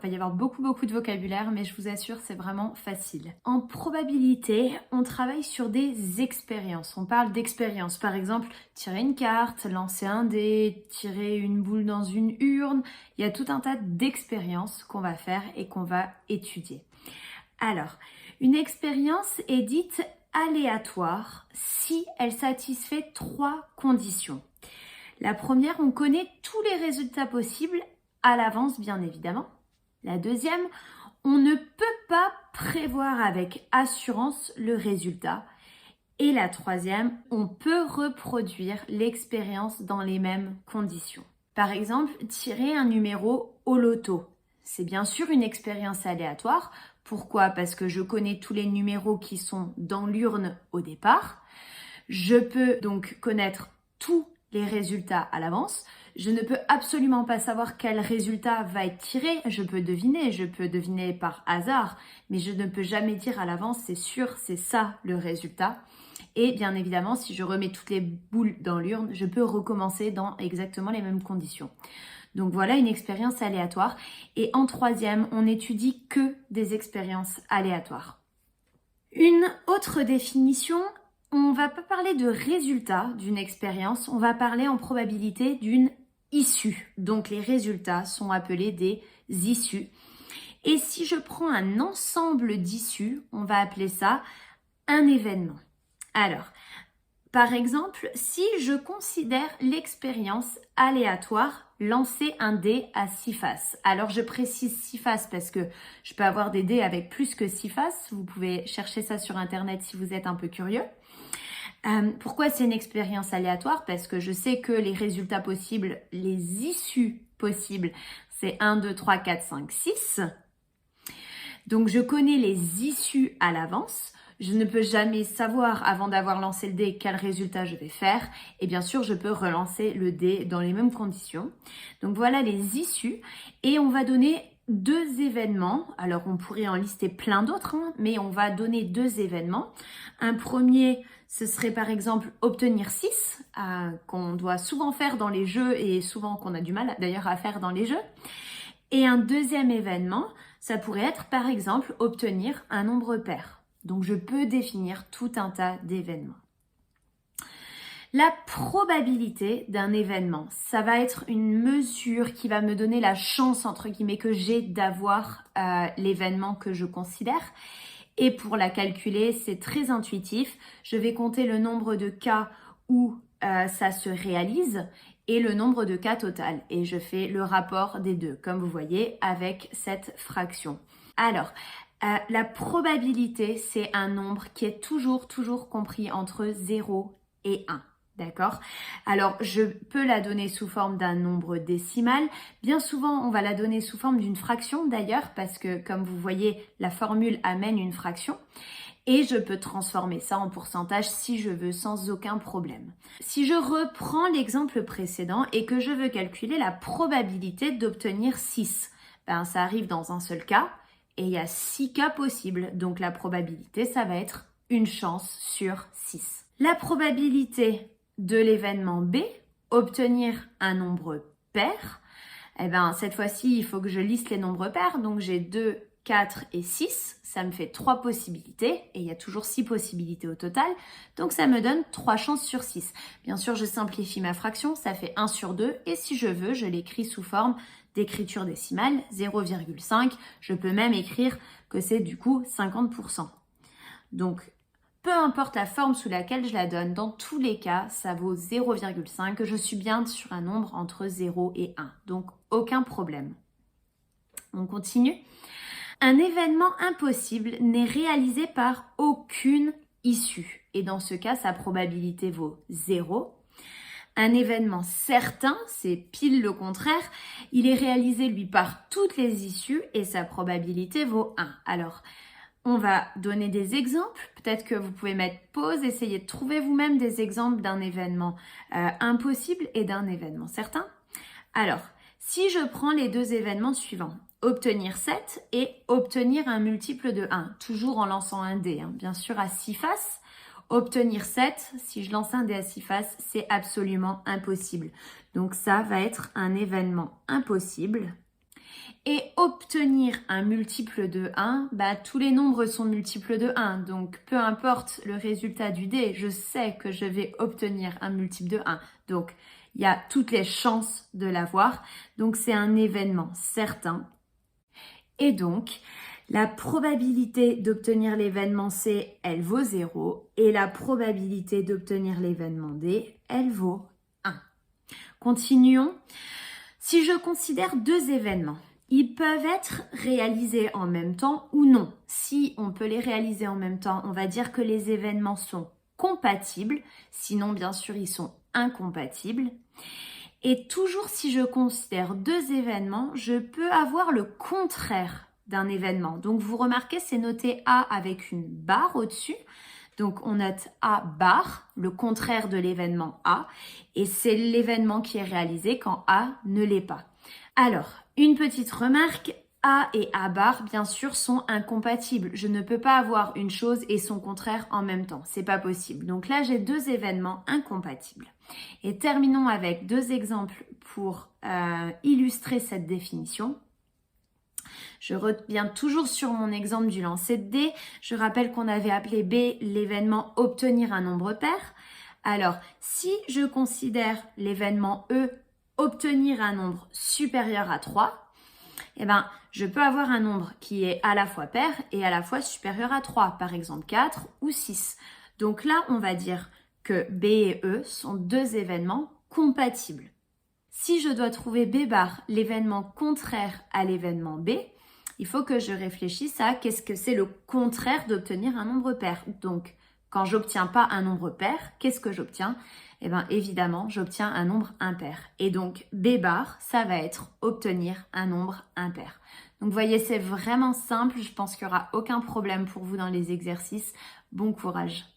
va y avoir beaucoup de vocabulaire, mais je vous assure, c'est vraiment facile. En probabilité, on travaille sur des expériences. On parle d'expériences. Par exemple, tirer une carte, lancer un dé, tirer une boule dans une urne. Il y a tout un tas d'expériences qu'on va faire et qu'on va étudier. Alors, une expérience est dite aléatoire si elle satisfait 3 conditions. La première, on connaît tous les résultats possibles à l'avance, bien évidemment. La deuxième, on ne peut pas prévoir avec assurance le résultat. Et la troisième, on peut reproduire l'expérience dans les mêmes conditions. Par exemple, tirer un numéro au loto. C'est bien sûr une expérience aléatoire. Pourquoi? Parce que je connais tous les numéros qui sont dans l'urne au départ. Je peux donc connaître tous les résultats à l'avance. Je ne peux absolument pas savoir quel résultat va être tiré. Je peux deviner par hasard, mais je ne peux jamais dire à l'avance, c'est sûr, c'est ça le résultat. Et bien évidemment, si je remets toutes les boules dans l'urne, je peux recommencer dans exactement les mêmes conditions. Donc voilà une expérience aléatoire. Et en troisième, on n'étudie que des expériences aléatoires. Une autre définition, on va pas parler de résultat d'une expérience, on va parler en probabilité d'une issue. Donc les résultats sont appelés des issues. Et si je prends un ensemble d'issues, on va appeler ça un événement. Alors, par exemple, si je considère l'expérience aléatoire, lancer un dé à 6 faces. Alors je précise 6 faces parce que je peux avoir des dés avec plus que 6 faces. Vous pouvez chercher ça sur internet si vous êtes un peu curieux. Pourquoi c'est une expérience aléatoire? Parce que je sais que les résultats possibles, les issues possibles, c'est 1, 2, 3, 4, 5, 6. Donc je connais les issues à l'avance. Je ne peux jamais savoir avant d'avoir lancé le dé quel résultat je vais faire. Et bien sûr, je peux relancer le dé dans les mêmes conditions. Donc voilà les issues. Et on va donner 2 événements. Alors on pourrait en lister plein d'autres, mais on va donner 2 événements. Un premier, ce serait par exemple obtenir 6, qu'on doit souvent faire dans les jeux et souvent qu'on a du mal d'ailleurs à faire dans les jeux. Et un deuxième événement, ça pourrait être par exemple obtenir un nombre pair. Donc je peux définir tout un tas d'événements. La probabilité d'un événement, ça va être une mesure qui va me donner la chance, entre guillemets, que j'ai d'avoir l'événement que je considère. Et pour la calculer, c'est très intuitif. Je vais compter le nombre de cas où ça se réalise et le nombre de cas total. Et je fais le rapport des deux, comme vous voyez, avec cette fraction. Alors, la probabilité, c'est un nombre qui est toujours compris entre 0 et 1. D'accord? Alors, je peux la donner sous forme d'un nombre décimal. Bien souvent, on va la donner sous forme d'une fraction d'ailleurs, parce que comme vous voyez, la formule amène une fraction. Et je peux transformer ça en pourcentage si je veux, sans aucun problème. Si je reprends l'exemple précédent et que je veux calculer la probabilité d'obtenir 6, ben ça arrive dans un seul cas. Et il y a 6 cas possibles, donc la probabilité, ça va être une chance sur 6. La probabilité de l'événement B, obtenir un nombre pair, eh ben, cette fois-ci, il faut que je liste les nombres pairs, donc j'ai 2, 4 et 6, ça me fait 3 possibilités, et il y a toujours 6 possibilités au total, donc ça me donne 3 chances sur 6. Bien sûr, je simplifie ma fraction, ça fait 1 sur 2, et si je veux, je l'écris sous forme d'écriture décimale, 0,5. Je peux même écrire que c'est du coup 50%. Donc, peu importe la forme sous laquelle je la donne, dans tous les cas, ça vaut 0,5. Je suis bien sur un nombre entre 0 et 1. Donc, aucun problème. On continue. Un événement impossible n'est réalisé par aucune issue. Et dans ce cas, sa probabilité vaut 0. Un événement certain, c'est pile le contraire, il est réalisé lui par toutes les issues et sa probabilité vaut 1. Alors, on va donner des exemples. Peut-être que vous pouvez mettre pause, essayer de trouver vous-même des exemples d'un événement impossible et d'un événement certain. Alors, si je prends les 2 événements suivants, obtenir 7 et obtenir un multiple de 1, toujours en lançant un dé, bien sûr à 6 faces. Obtenir 7, si je lance un dé à 6 faces, c'est absolument impossible. Donc ça va être un événement impossible. Et obtenir un multiple de 1, tous les nombres sont multiples de 1. Donc, peu importe le résultat du dé, je sais que je vais obtenir un multiple de 1. Donc, il y a toutes les chances de l'avoir. Donc, c'est un événement certain. Et donc, la probabilité d'obtenir l'événement C, elle vaut 0. Et la probabilité d'obtenir l'événement D, elle vaut 1. Continuons. Si je considère deux événements, ils peuvent être réalisés en même temps ou non. Si on peut les réaliser en même temps, on va dire que les événements sont compatibles. Sinon, bien sûr, ils sont incompatibles. Et toujours si je considère deux événements, je peux avoir le contraire d'un événement. Donc, vous remarquez, c'est noté A avec une barre au-dessus. Donc, on note A barre, le contraire de l'événement A. Et c'est l'événement qui est réalisé quand A ne l'est pas. Alors, une petite remarque, A et A bar, bien sûr, sont incompatibles. Je ne peux pas avoir une chose et son contraire en même temps. C'est pas possible. Donc là, j'ai deux événements incompatibles. Et terminons avec deux exemples pour illustrer cette définition. Je reviens toujours sur mon exemple du lancer de dés. Je rappelle qu'on avait appelé B l'événement obtenir un nombre pair. Alors, si je considère l'événement E obtenir un nombre supérieur à 3, je peux avoir un nombre qui est à la fois pair et à la fois supérieur à 3, par exemple 4 ou 6. Donc là, on va dire que B et E sont deux événements compatibles. Si je dois trouver B bar, l'événement contraire à l'événement B, il faut que je réfléchisse à qu'est-ce que c'est le contraire d'obtenir un nombre pair. Donc, quand j'obtiens pas un nombre pair, qu'est-ce que j'obtiens? Évidemment, j'obtiens un nombre impair. Et donc, B bar, ça va être obtenir un nombre impair. Donc, vous voyez, c'est vraiment simple. Je pense qu'il n'y aura aucun problème pour vous dans les exercices. Bon courage!